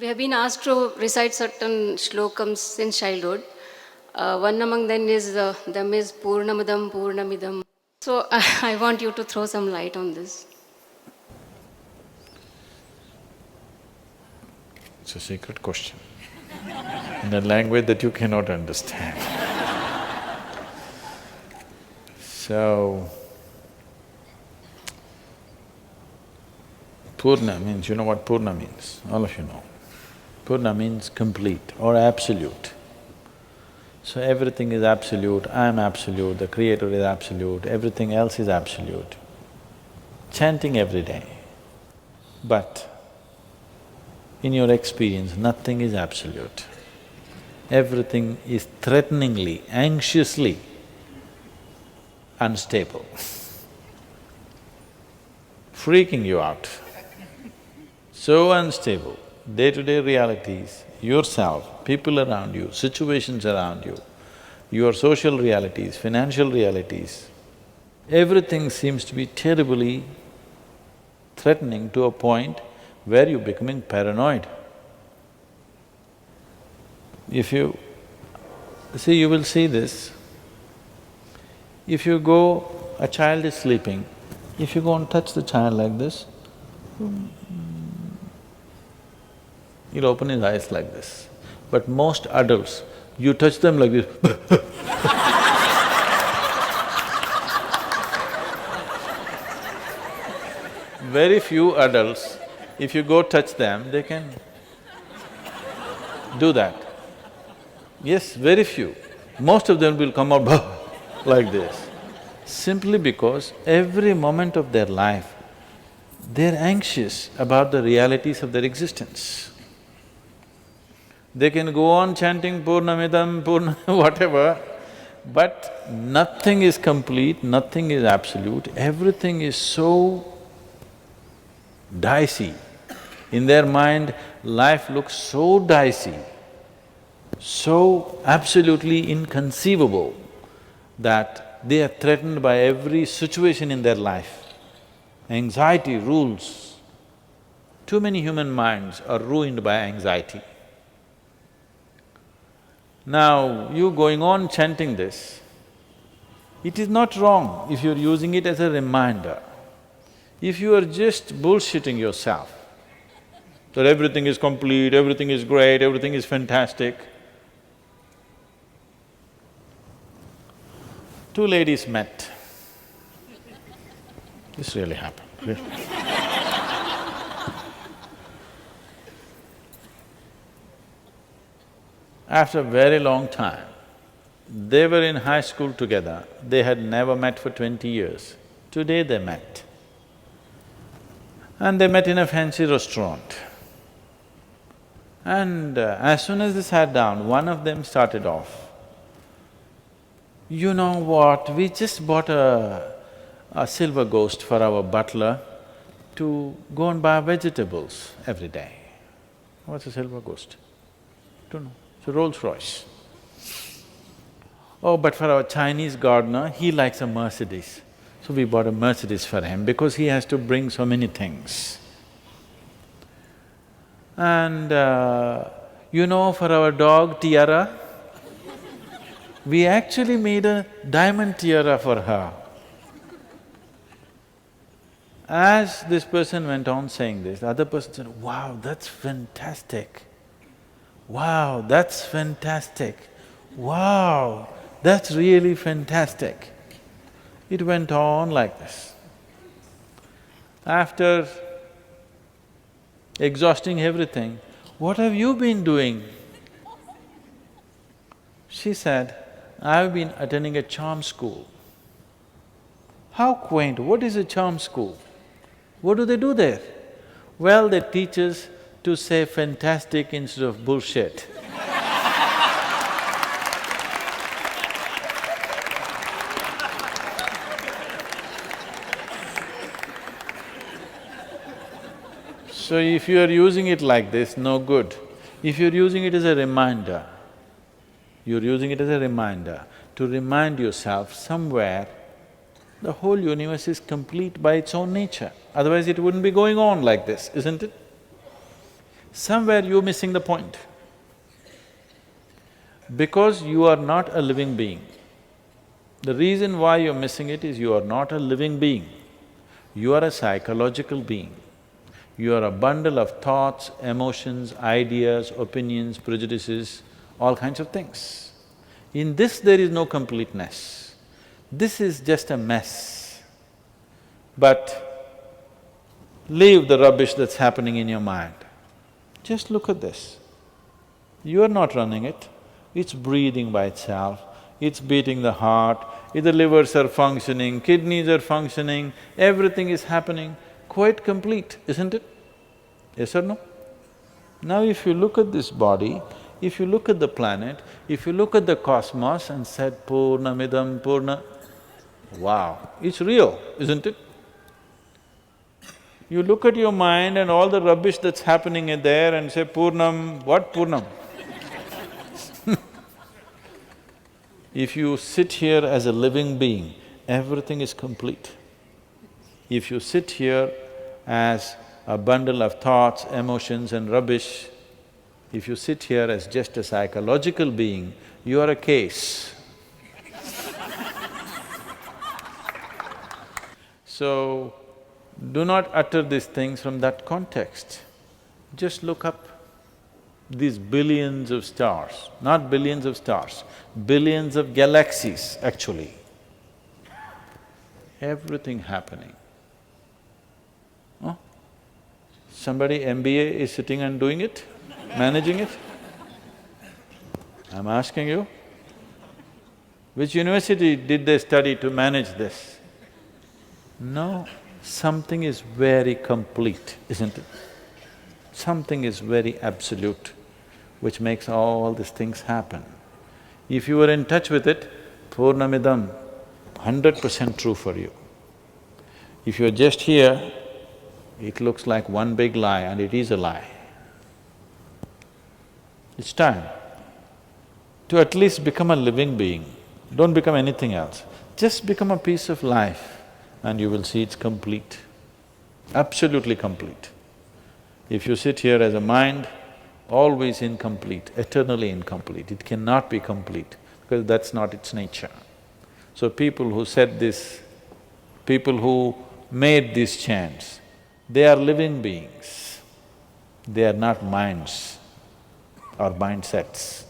We have been asked to recite certain shlokams since childhood. One among them is Purnamadam Purnamidam. So I want you to throw some light on this. It's a secret question in a language that you cannot understand. So, Purna means, you know what Purna means? All of you know. Purna means complete or absolute. So everything is absolute, I am absolute, the Creator is absolute, everything else is absolute. Chanting every day. But in your experience, nothing is absolute. Everything is threateningly, anxiously unstable, freaking you out. So unstable, day-to-day realities, yourself, people around you, situations around you, your social realities, financial realities, everything seems to be terribly threatening to a point where you're becoming paranoid. If you… see, you will see this. If you go… a child is sleeping, if you go and touch the child like this, he'll open his eyes like this. But most adults, you touch them like this very few adults, if you go touch them, they can do that. Yes, very few. Most of them will come out like this. Simply because every moment of their life, they're anxious about the realities of their existence. They can go on chanting Purnamidam, Purna… whatever, but nothing is complete, nothing is absolute, everything is so dicey. In their mind, life looks so dicey, so absolutely inconceivable that they are threatened by every situation in their life. Anxiety rules. Too many human minds are ruined by anxiety. Now, you going on chanting this, it is not wrong if you're using it as a reminder. If you are just bullshitting yourself, that everything is complete, everything is great, everything is fantastic. Two ladies met. This really happened, really. After a very long time, they were in high school together, they had never met for 20 years. Today they met. And they met in a fancy restaurant. And as soon as they sat down, one of them started off, "You know what, we just bought a silver ghost for our butler to go and buy vegetables every day." What's a silver ghost? Don't know, it's a Rolls Royce. "Oh, but for our Chinese gardener, he likes a Mercedes. So we bought a Mercedes for him because he has to bring so many things. And you know, for our dog Tiara, we actually made a diamond tiara for her." As this person went on saying this, the other person said, "Wow, that's fantastic. Wow, that's fantastic. Wow, that's really fantastic." It went on like this. After exhausting everything, "What have you been doing?" She said, "I've been attending a charm school." How quaint, what is a charm school? What do they do there? Well, they teach us to say fantastic instead of bullshit. So if you are using it like this, no good. If you're using it as a reminder, you're using it as a reminder to remind yourself somewhere the whole universe is complete by its own nature, otherwise it wouldn't be going on like this, isn't it? Somewhere you're missing the point. Because you are not a living being. The reason why you're missing it is you are not a living being. You are a psychological being. You are a bundle of thoughts, emotions, ideas, opinions, prejudices, all kinds of things. In this there is no completeness. This is just a mess. But leave the rubbish that's happening in your mind. Just look at this. You are not running it, it's breathing by itself, it's beating the heart, the livers are functioning, kidneys are functioning, everything is happening, quite complete, isn't it? Yes or no? Now if you look at this body, if you look at the planet, if you look at the cosmos and said Purnamidam Purna, wow, it's real, isn't it? You look at your mind and all the rubbish that's happening in there and say, Purnam, what Purnam? If you sit here as a living being, everything is complete. If you sit here as a bundle of thoughts, emotions and rubbish, if you sit here as just a psychological being, you are a case. So, do not utter these things from that context. Just look up these billions of stars, not billions of stars, billions of galaxies actually. Everything happening. Huh? Somebody MBA is sitting and doing it, managing it? I'm asking you, which university did they study to manage this? No, something is very complete, isn't it? Something is very absolute, which makes all these things happen. If you are in touch with it, Purnamidam, 100% true for you. If you're just here, it looks like one big lie and it is a lie. It's time to at least become a living being. Don't become anything else. Just become a piece of life and you will see it's complete, absolutely complete. If you sit here as a mind, always incomplete, eternally incomplete, it cannot be complete because that's not its nature. So people who said this, people who made these chants, they are living beings, they are not minds or mindsets.